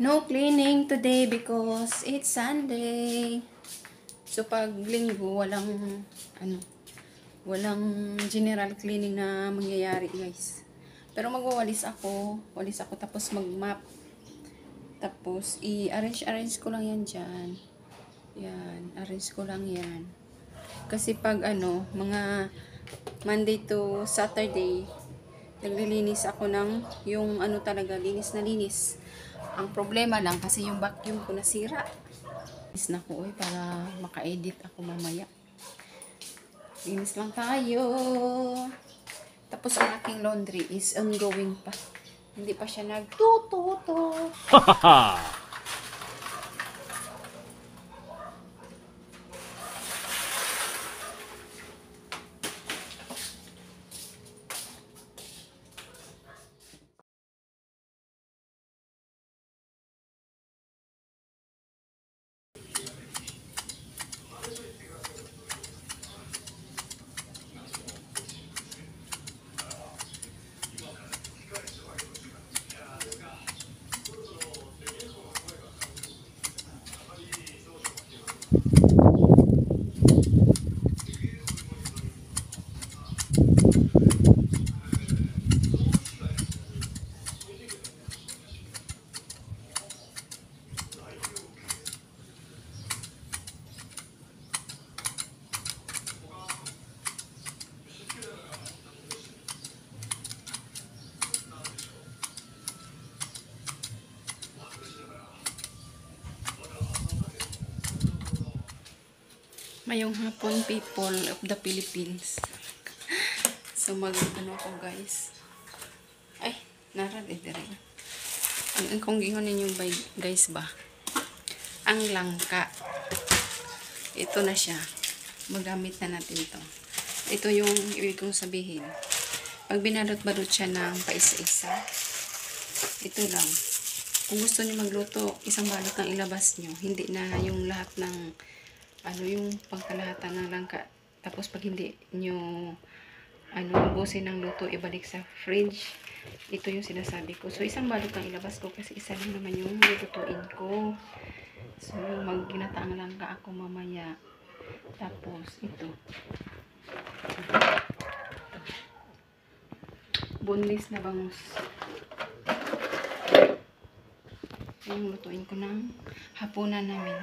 No cleaning today because it's Sunday. So pag linggo, walang general cleaning na mangyayari, guys. Pero magwawalis ako, tapos mag-map. Tapos i-arrange ko lang yan diyan. Yan, arrange ko lang yan. Kasi pag mga Monday to Saturday, naglilinis ako ng yung talaga, linis na linis. Ang problema lang kasi yung vacuum ko nasira. Linis na ko para maka-edit ako mamaya. Linis lang tayo. Tapos ang aking laundry is ongoing pa. Hindi pa siya nagtututo. Mayong hapon, people of the Philippines. So ko guys. Ay, dire. Ang kung gihon ninyo guys ba? Ang langka. Ito na siya. Magamit na natin ito. Ito yung ibig kong sabihin. Pag binalot-balot siya ng paisa-isa, ito lang. Kung gusto niyo magluto, isang balot lang ilabas niyo. Hindi na yung lahat ng yung pangkalahatan ng langka. Tapos pag hindi nyo ubusin ng luto, ibalik sa fridge. Ito yung sinasabi ko. So isang balot lang ilabas ko kasi isa lang naman yung lutuin ko. So magginataang langka ako mamaya. Tapos ito. Boneless na bangus. Yung lutuin ko ng hapunan namin.